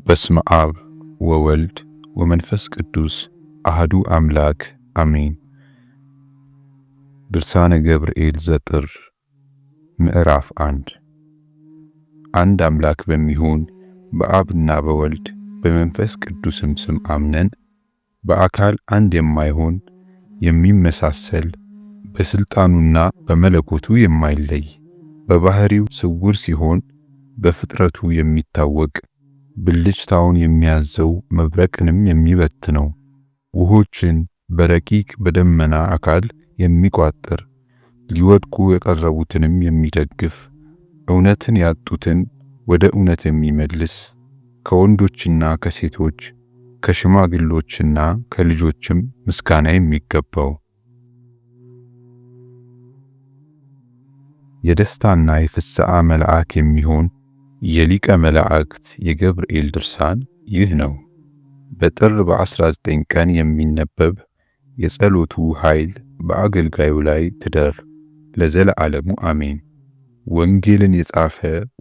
በስመ አብ ወወልድ ወመንፈስ ቅዱስ አህዱ አምላክ አሜን። ድርሳነ ገብርኤል ዘጥር ምዕራፍ 1 አንድ አምላክ በሚሆን በአብና በወልድ በመንፈስ ቅዱስም ስም አምነን በአካል አንድ የማይሆን የሚመሳሰል በስልጣኑና በመለኮቱ የማይለይ በባህሪው ስውር ሲሆን በፍጥረቱ የሚታወቅ ብልጭታውን የሚያዘው መብረቅንም የሚበትነው ውሆችን በረቂቅ በደመና አካል የሚቋጥር ሊወድቁ የቀረቡትንም የሚደግፍ እውነትን ያጡትን ወደ እውነት የሚመልስ ከወንዶችና ከሴቶች ከሽማግሎችና ከልጆችም ምስጋና የሚገባው የደስታና የፍስዓ መልአክ የሚሆን የሊቀ መላእክት የገብርኤል ድርሳን ይህ ነው። በጥር በ19 ቀን የሚነበብ የጸሎቱ ኃይል በአገልጋዩ ላይ ትደር ለዘለዓለሙ አሜን። ወንጌልን የጻፈ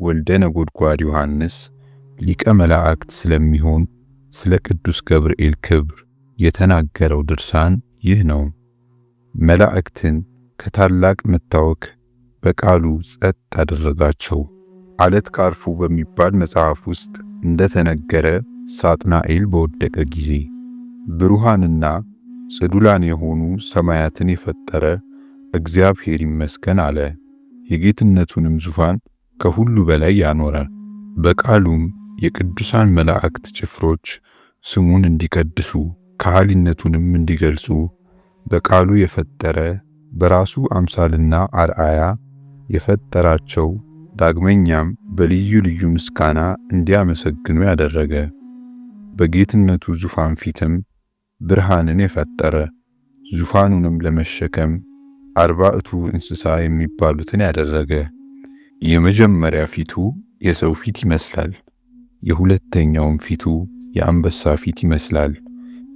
ወልደ ነጎድጓድ ዮሐንስ ሊቀ መላእክት ስለሚሆን ስለ ቅዱስ ገብርኤል ክብር የተናገረው ድርሳን ይህ ነው። መላእክትን ከታላቅ መታወክ በቃሉ ጸጥ አደረጋቸው። አለት ካርፉ በሚባል መጽሐፍ ውስጥ እንደተነገረ ሳጥናኤል በወደቀ ጊዜ ብሩሃንና ጽዱላን የሆኑ ሰማያትን የፈጠረ እግዚአብሔር ይመስገን አለ። የጌትነቱንም ዙፋን ከሁሉ በላይ ያኖረ በቃሉም የቅዱሳን መላእክት ጭፍሮች ስሙን እንዲቀድሱ ከሃሊነቱንም እንዲገልጹ በቃሉ የፈጠረ በራሱ አምሳልና አርአያ የፈጠራቸው ዳግመኛም በልዩ ልዩ ምስጋና እንዲያመሰግኑ ያደረገ በጌትነቱ ዙፋን ፊትም ብርሃንን የፈጠረ ዙፋኑንም ለመሸከም 40 እንስሳ የሚባሉትን ያደረገ የመጀመሪያ ፊቱ የሰው ፊት ይመስላል፣ የሁለተኛውም ፊቱ የአንበሳ ፊት ይመስላል።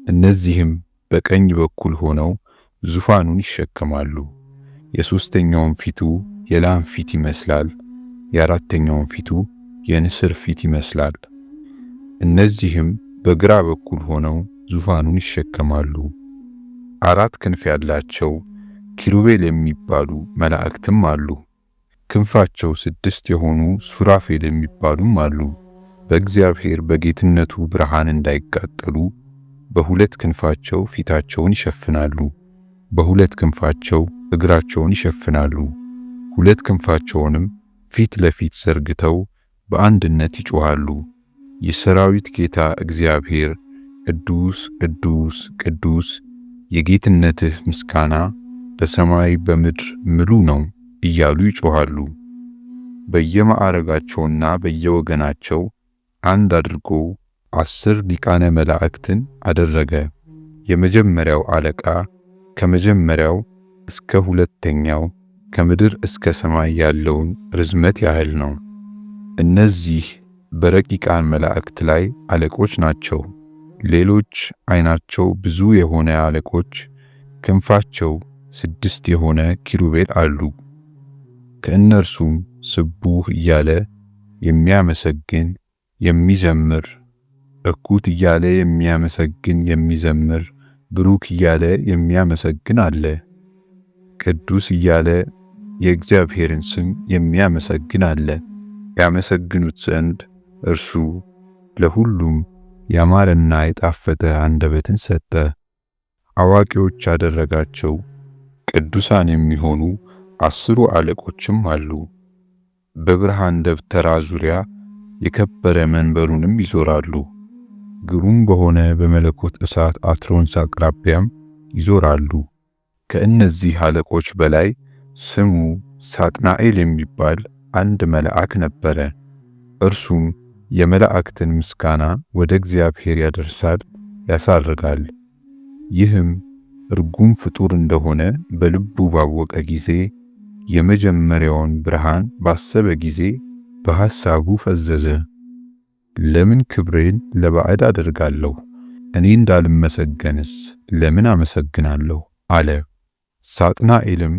እነዚህም በቀኝ በኩል ሆነው ዙፋኑን ይሸከማሉ። የሶስተኛውም ፊቱ የላም ፊት ይመስላል፣ የአራተኛውም ፊቱ የንስር ፊት ይመስላል። እነዚህም በግራ በኩል ሆነው ዙፋኑን ይሸከማሉ። 4 ክንፍ ያላቸው ኪሩቤል የሚባሉ መላእክትም አሉ። ክንፋቸው 6 የሆኑ ሱራፌል የሚባሉም አሉ። በእግዚአብሔር በጌትነቱ ብርሃን እንዳይቃጠሉ በሁለት ክንፋቸው ፊታቸውን ይሸፍናሉ፣ በሁለት ክንፋቸው እግራቸውን ይሸፍናሉ። 2 ክንፋቸውንም ፊት ለፊት ዘርግተው በአንድነት ይጮኻሉ። የሰራዊት ጌታ እግዚአብሔር ቅዱስ ቅዱስ ቅዱስ የጌትነትህ ምስጋና በሰማይ በምድር ምሉ ነው እያሉ ይጮኻሉ። በየማዕረጋቸውና በየወገናቸው አንድ አድርጎ 10 ሊቃነ መላእክትን አደረገ። የመጀመሪያው አለቃ ከመጀመሪያው እስከ ሁለተኛው ከምድር እስከ ሰማይ ያለውን ርዝመት ያህል ነው። እነዚህ በረቂቃን መላእክት ላይ አለቆች ናቸው። ሌሎች ዓይናቸው ብዙ የሆነ አለቆች ክንፋቸው 6 የሆነ ኪሩቤል አሉ። ከእነርሱም ስቡህ እያለ የሚያመሰግን የሚዘምር፣ እኩት እያለ የሚያመሰግን የሚዘምር፣ ብሩክ እያለ የሚያመሰግን አለ። ቅዱስ እያለ የእግዚአብሔርን ስም የሚያመሰግን አለ። ያመሰግኑት ዘንድ እርሱ ለሁሉም ያማረና የጣፈጠ አንደበትን ሰጠ። አዋቂዎች አደረጋቸው። ቅዱሳን የሚሆኑ 10 አለቆችም አሉ። በብርሃን ደብተራ ዙሪያ የከበረ መንበሩንም ይዞራሉ። ግሩም በሆነ በመለኮት እሳት አትሮንስ አቅራቢያም ይዞራሉ። ከእነዚህ አለቆች በላይ ስሙ ሳጥናኤል የሚባል አንድ መልአክ ነበረ። እርሱም የመላእክትን ምስጋና ወደ እግዚአብሔር ያደርሳል ያሳርጋል። ይህም ርጉም ፍጡር እንደሆነ በልቡ ባወቀ ጊዜ የመጀመሪያውን ብርሃን ባሰበ ጊዜ በሐሳቡ ፈዘዘ። ለምን ክብሬን ለባዕድ አደርጋለሁ? እኔ እንዳልመሰገንስ ለምን አመሰግናለሁ? አለ። ሳጥናኤልም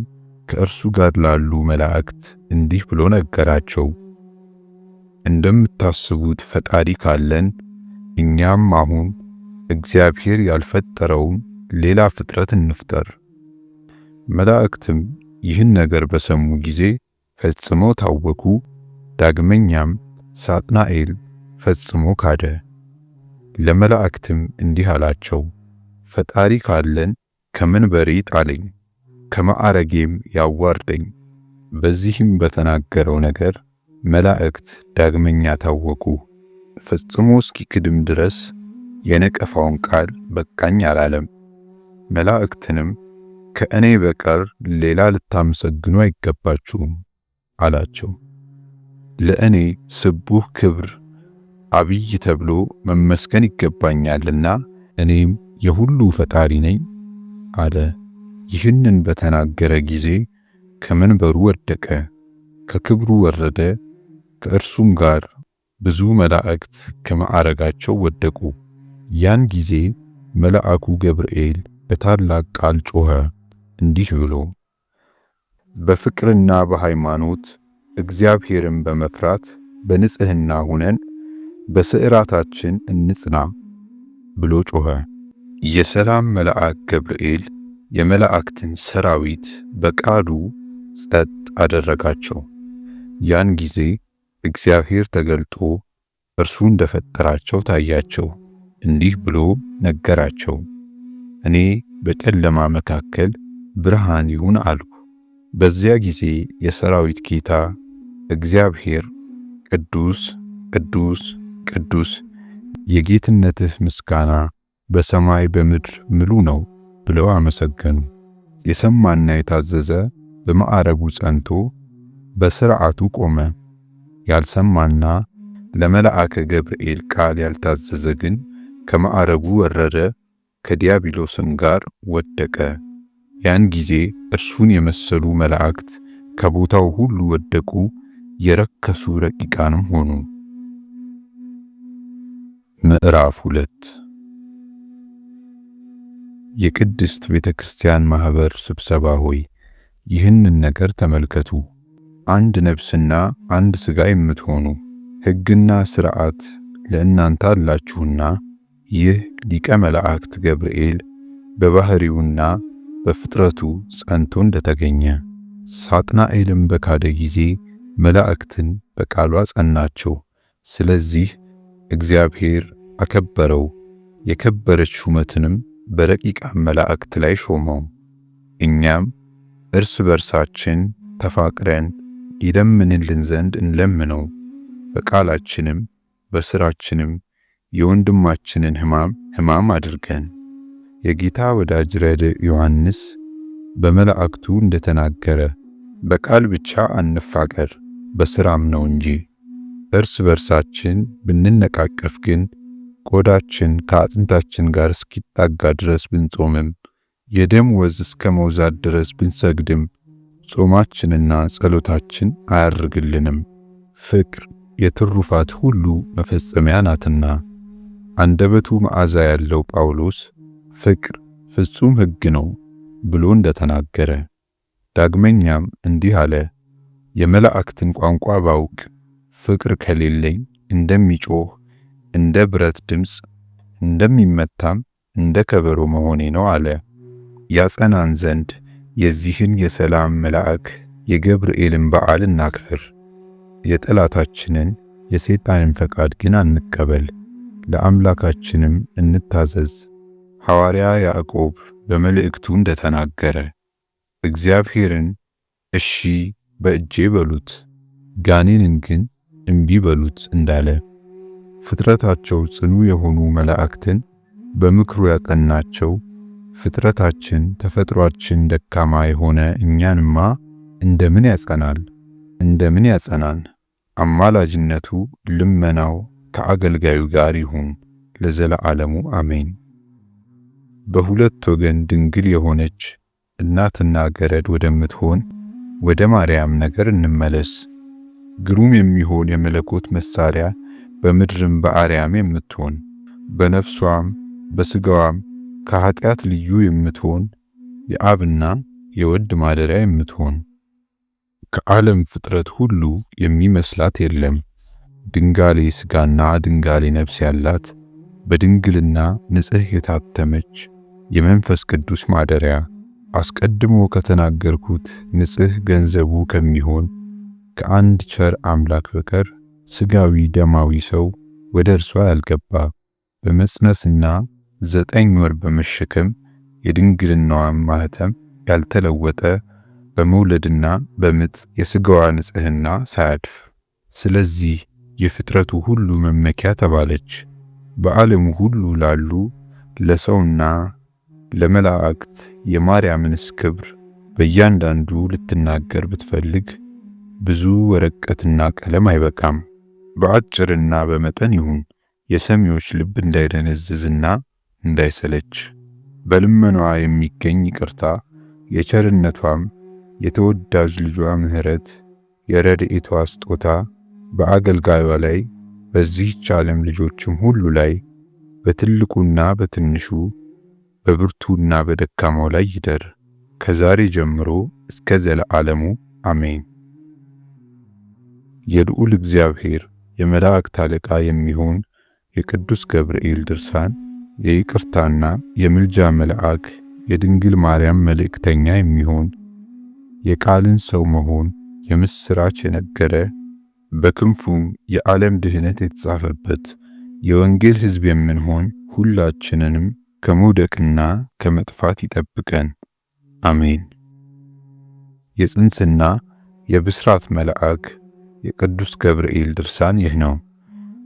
ከእርሱ ጋር ላሉ መላእክት እንዲህ ብሎ ነገራቸው። እንደምታስቡት ፈጣሪ ካለን እኛም አሁን እግዚአብሔር ያልፈጠረውን ሌላ ፍጥረት እንፍጠር። መላእክትም ይህን ነገር በሰሙ ጊዜ ፈጽመው ታወኩ። ዳግመኛም ሳጥናኤል ፈጽሞ ካደ። ለመላእክትም እንዲህ አላቸው፣ ፈጣሪ ካለን ከመንበሬ ጣለኝ፣ ከማዕረጌም ያዋርደኝ። በዚህም በተናገረው ነገር መላእክት ዳግመኛ ታወኩ። ፈጽሞ እስኪክድም ድረስ የነቀፋውን ቃል በቃኝ አላለም። መላእክትንም ከእኔ በቀር ሌላ ልታመሰግኑ አይገባችሁም አላቸው። ለእኔ ስቡህ ክብር አብይ ተብሎ መመስገን ይገባኛልና እኔም የሁሉ ፈጣሪ ነኝ አለ። ይህንን በተናገረ ጊዜ ከመንበሩ ወደቀ፣ ከክብሩ ወረደ። ከእርሱም ጋር ብዙ መላእክት ከማዕረጋቸው ወደቁ። ያን ጊዜ መልአኩ ገብርኤል በታላቅ ቃል ጮኸ እንዲህ ብሎ፣ በፍቅርና በሃይማኖት እግዚአብሔርን በመፍራት በንጽሕና ሆነን በሥርዓታችን እንጽና ብሎ ጮኸ። የሰላም መልአክ ገብርኤል የመላእክትን ሰራዊት በቃሉ ጸጥ አደረጋቸው። ያን ጊዜ እግዚአብሔር ተገልጦ እርሱ እንደፈጠራቸው ታያቸው። እንዲህ ብሎ ነገራቸው፣ እኔ በጨለማ መካከል ብርሃን ይሁን አልኩ። በዚያ ጊዜ የሰራዊት ጌታ እግዚአብሔር ቅዱስ ቅዱስ ቅዱስ የጌትነትህ ምስጋና በሰማይ በምድር ምሉ ነው ብለው አመሰገኑ። የሰማና የታዘዘ በማዕረጉ ጸንቶ በሥርዓቱ ቆመ። ያልሰማና ለመልአከ ገብርኤል ቃል ያልታዘዘ ግን ከማዕረጉ ወረደ፣ ከዲያብሎስም ጋር ወደቀ። ያን ጊዜ እርሱን የመሰሉ መላእክት ከቦታው ሁሉ ወደቁ፣ የረከሱ ረቂቃንም ሆኑ። ምዕራፍ 2 የቅድስት ቤተክርስቲያን ማህበር ስብሰባ ሆይ ይህንን ነገር ተመልከቱ። አንድ ነፍስና አንድ ሥጋ የምትሆኑ ሕግና ሥርዓት ለእናንተ አላችሁና ይህ ሊቀ መላእክት ገብርኤል በባህሪውና በፍጥረቱ ጸንቶ እንደተገኘ ሳጥናኤልም በካደ ጊዜ መላእክትን በቃሉ አጸናቸው። ስለዚህ እግዚአብሔር አከበረው፣ የከበረች ሹመትንም በረቂቃን መላእክት ላይ ሾመው። እኛም እርስ በርሳችን ተፋቅረን ይለምንልን ዘንድ እንለምነው። በቃላችንም በሥራችንም የወንድማችንን ሕማም አድርገን። የጌታ ወዳጅ ረድእ ዮሐንስ በመላእክቱ እንደተናገረ በቃል ብቻ አንፋቀር በሥራም ነው እንጂ። እርስ በርሳችን ብንነቃቀፍ ግን ቆዳችን ከአጥንታችን ጋር እስኪጣጋ ድረስ ብንጾምም የደም ወዝ እስከ መውዛት ድረስ ብንሰግድም ጾማችንና ጸሎታችን አያርግልንም። ፍቅር የትሩፋት ሁሉ መፈጸሚያ ናትና። አንደበቱ መዓዛ ያለው ጳውሎስ ፍቅር ፍጹም ሕግ ነው ብሎ እንደተናገረ፣ ዳግመኛም እንዲህ አለ፣ የመላእክትን ቋንቋ ባውቅ ፍቅር ከሌለኝ እንደሚጮህ እንደ ብረት ድምፅ እንደሚመታም እንደ ከበሮ መሆኔ ነው አለ። ያጸናን ዘንድ የዚህን የሰላም መልአክ የገብርኤልን በዓል እናክብር። የጠላታችንን የሰይጣንን ፈቃድ ግን አንቀበል፣ ለአምላካችንም እንታዘዝ። ሐዋርያ ያዕቆብ በመልእክቱ እንደተናገረ እግዚአብሔርን እሺ በእጄ በሉት ጋኔንን ግን እምቢ በሉት እንዳለ ፍጥረታቸው ጽኑ የሆኑ መላእክትን በምክሩ ያጠናቸው ፍጥረታችን ተፈጥሯችን ደካማ የሆነ እኛንማ እንደምን ያጸናን? አማላጅነቱ ልመናው ከአገልጋዩ ጋር ይሁን ለዘለዓለሙ አሜን። በሁለት ወገን ድንግል የሆነች እናትና ገረድ ወደምትሆን ወደ ማርያም ነገር እንመለስ። ግሩም የሚሆን የመለኮት መሳሪያ በምድርም በአርያም የምትሆን በነፍሷም በሥጋዋም ከኃጢአት ልዩ የምትሆን የአብና የወልድ ማደሪያ የምትሆን ከዓለም ፍጥረት ሁሉ የሚመስላት የለም። ድንጋሌ ሥጋና ድንጋሌ ነፍስ ያላት በድንግልና ንጽሕ የታተመች የመንፈስ ቅዱስ ማደሪያ አስቀድሞ ከተናገርኩት ንጽሕ ገንዘቡ ከሚሆን ከአንድ ቸር አምላክ በቀር ሥጋዊ ደማዊ ሰው ወደ እርሷ ያልገባ በመጽነስና 9 ወር በመሸከም የድንግልናዋን ማኅተም ያልተለወጠ በመውለድና በምጥ የሥጋዋ ንጽሕና ሳያድፍ ስለዚህ የፍጥረቱ ሁሉ መመኪያ ተባለች። በዓለሙ ሁሉ ላሉ ለሰውና ለመላእክት የማርያምንስ ክብር በእያንዳንዱ ልትናገር ብትፈልግ ብዙ ወረቀትና ቀለም አይበቃም። በአጭርና በመጠን ይሁን፣ የሰሚዎች ልብ እንዳይደነዝዝና እንዳይሰለች። በልመናዋ የሚገኝ ይቅርታ፣ የቸርነቷም የተወዳጅ ልጇ ምሕረት፣ የረድኤቷ ስጦታ በአገልጋዩዋ ላይ በዚህች ዓለም ልጆችም ሁሉ ላይ በትልቁና በትንሹ በብርቱና በደካማው ላይ ይደር ከዛሬ ጀምሮ እስከ ዘለዓለሙ አሜን። የልዑል እግዚአብሔር የመላእክት አለቃ የሚሆን የቅዱስ ገብርኤል ድርሳን የይቅርታና የምልጃ መልአክ የድንግል ማርያም መልእክተኛ የሚሆን የቃልን ሰው መሆን የምስራች የነገረ በክንፉም የዓለም ድህነት የተጻፈበት የወንጌል ሕዝብ የምንሆን ሁላችንንም ከመውደቅና ከመጥፋት ይጠብቀን አሜን። የጽንስና የብስራት መልአክ የቅዱስ ገብርኤል ድርሳን ይህ ነው።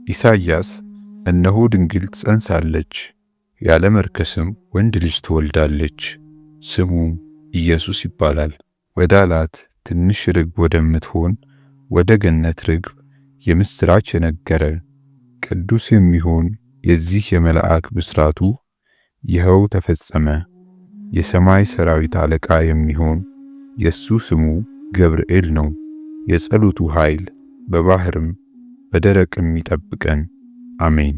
ኢሳይያስ እነሆ ድንግል ትጸንሳለች፣ ያለ መርከስም ወንድ ልጅ ትወልዳለች፣ ስሙም ኢየሱስ ይባላል። ወዳላት ትንሽ ርግብ ወደምትሆን ወደ ገነት ርግብ የምስራች የነገረ ቅዱስ የሚሆን የዚህ የመልአክ ብስራቱ ይኸው ተፈጸመ። የሰማይ ሰራዊት አለቃ የሚሆን የሱ ስሙ ገብርኤል ነው። የጸሎቱ ኃይል በባህርም በደረቅም ይጠብቀን አሜን።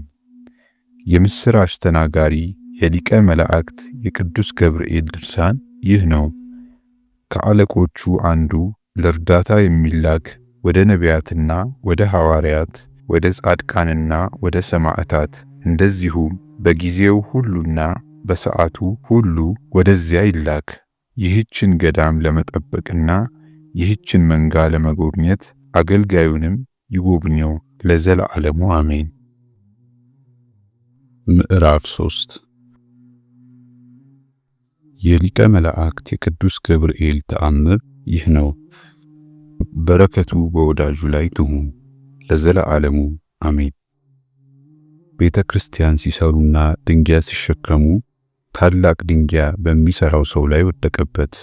የምስራች ተናጋሪ የሊቀ መላእክት የቅዱስ ገብርኤል ድርሳን ይህ ነው። ከአለቆቹ አንዱ ለእርዳታ የሚላክ ወደ ነቢያትና ወደ ሐዋርያት ወደ ጻድቃንና ወደ ሰማዕታት እንደዚሁም በጊዜው ሁሉና በሰዓቱ ሁሉ ወደዚያ ይላክ። ይህችን ገዳም ለመጠበቅና ይህችን መንጋ ለመጎብኘት አገልጋዩንም ይጎብኘው ለዘለዓለሙ አሜን። ምዕራፍ 3 የሊቀ መላእክት የቅዱስ ገብርኤል ተአምር ይህ ነው። በረከቱ በወዳጁ ላይ ትሁን ለዘለዓለሙ አሜን። ቤተ ክርስቲያን ሲሰሩና ድንጋይ ሲሸከሙ ታላቅ ድንጋይ በሚሰራው ሰው ላይ ወደቀበት።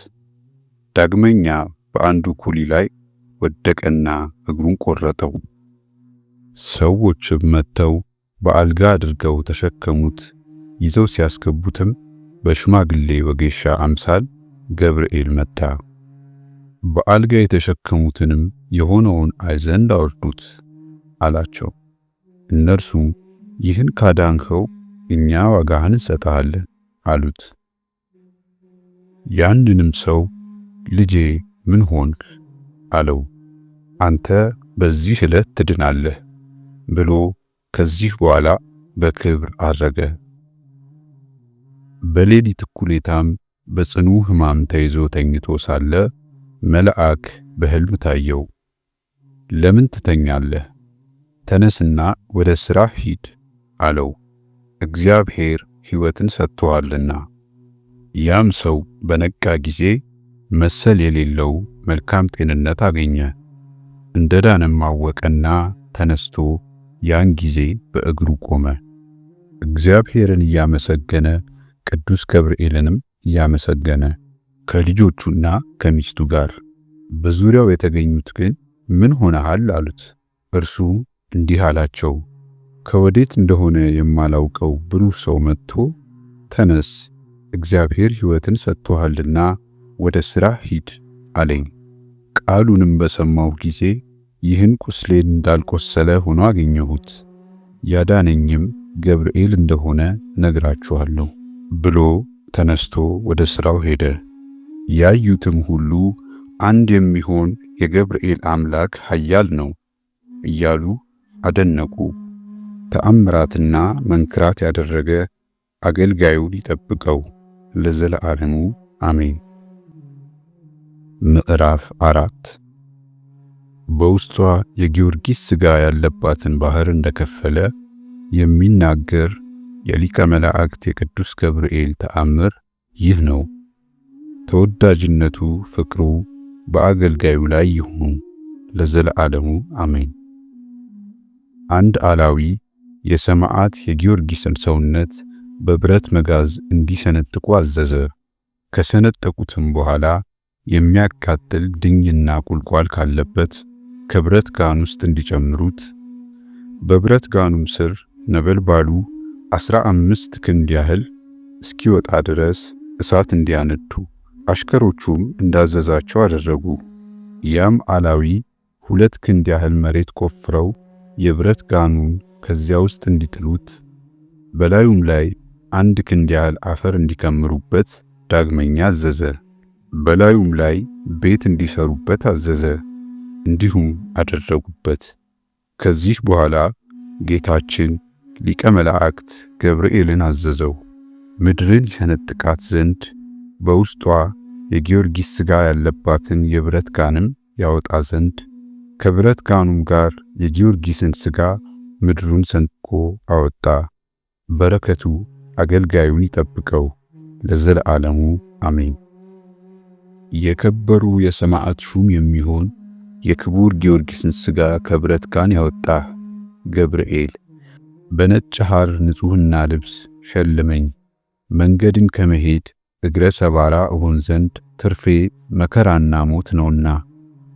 ዳግመኛ በአንዱ ኩሊ ላይ ወደቀና እግሩን ቆረጠው። ሰዎችም መጥተው በአልጋ አድርገው ተሸከሙት። ይዘው ሲያስገቡትም በሽማግሌ ወጌሻ አምሳል ገብርኤል መጣ። በአልጋ የተሸከሙትንም የሆነውን አይ ዘንድ አወርዱት አላቸው። እነርሱም ይህን ካዳንከው እኛ ዋጋህን እንሰጥሃለን አሉት። ያንንም ሰው ልጄ ምን ሆንክ አለው። አንተ በዚህ ዕለት ትድናለህ ብሎ ከዚህ በኋላ በክብር አረገ። በሌሊት እኩሌታም በጽኑ ሕማም ተይዞ ተኝቶ ሳለ መልአክ በሕልም ታየው። ለምን ትተኛለህ? ተነስና ወደ ሥራህ ሂድ አለው። እግዚአብሔር ሕይወትን ሰጥቶሃልና። ያም ሰው በነቃ ጊዜ መሰል የሌለው መልካም ጤንነት አገኘ። እንደ ዳነም አወቀና ተነስቶ ያን ጊዜ በእግሩ ቆመ። እግዚአብሔርን እያመሰገነ ቅዱስ ገብርኤልንም እያመሰገነ ከልጆቹና ከሚስቱ ጋር። በዙሪያው የተገኙት ግን ምን ሆነሃል አሉት። እርሱም እንዲህ አላቸው፣ ከወዴት እንደሆነ የማላውቀው ብሩህ ሰው መጥቶ ተነስ፣ እግዚአብሔር ሕይወትን ሰጥቶሃልና ወደ ሥራህ ሂድ አለኝ። ቃሉንም በሰማሁ ጊዜ ይህን ቁስሌን እንዳልቆሰለ ሆኖ አገኘሁት። ያዳነኝም ገብርኤል እንደሆነ ነግራችኋለሁ ብሎ ተነስቶ ወደ ሥራው ሄደ። ያዩትም ሁሉ አንድ የሚሆን የገብርኤል አምላክ ኃያል ነው እያሉ አደነቁ። ተአምራትና መንክራት ያደረገ አገልጋዩን ይጠብቀው ለዘለዓለሙ አሜን። ምዕራፍ 4 በውስጧ የጊዮርጊስ ሥጋ ያለባትን ባህር እንደከፈለ የሚናገር የሊቀ መላእክት የቅዱስ ገብርኤል ተአምር ይህ ነው። ተወዳጅነቱ ፍቅሩ በአገልጋዩ ላይ ይሁን ለዘለዓለሙ አሜን። አንድ አላዊ የሰማዕት የጊዮርጊስን ሰውነት በብረት መጋዝ እንዲሰነጥቁ አዘዘ። ከሰነጠቁትም በኋላ የሚያቃጥል ድኝና ቁልቋል ካለበት ከብረት ጋን ውስጥ እንዲጨምሩት፣ በብረት ጋኑም ስር ነበልባሉ 15 ክንድ ያህል እስኪወጣ ድረስ እሳት እንዲያነዱ አሽከሮቹም እንዳዘዛቸው አደረጉ። ያም አላዊ 2 ክንድ ያህል መሬት ቆፍረው የብረት ጋኑን ከዚያ ውስጥ እንዲጥሉት፣ በላዩም ላይ 1 ክንድ ያህል አፈር እንዲከምሩበት ዳግመኛ አዘዘ። በላዩም ላይ ቤት እንዲሰሩበት አዘዘ። እንዲሁም አደረጉበት። ከዚህ በኋላ ጌታችን ሊቀ መላእክት ገብርኤልን አዘዘው፣ ምድርን ይሰነጥቃት ዘንድ በውስጧ የጊዮርጊስ ሥጋ ያለባትን የብረት ጋንም ያወጣ ዘንድ፣ ከብረት ጋኑም ጋር የጊዮርጊስን ሥጋ ምድሩን ሰንጥቆ አወጣ። በረከቱ አገልጋዩን ይጠብቀው ለዘለዓለሙ አሜን። የከበሩ የሰማዕት ሹም የሚሆን የክቡር ጊዮርጊስን ሥጋ ከብረት ጋን ያወጣ ገብርኤል በነጭ ሐር ንጹሕና ልብስ ሸልመኝ፣ መንገድን ከመሄድ እግረ ሰባራ እሆን ዘንድ ትርፌ መከራና ሞት ነውና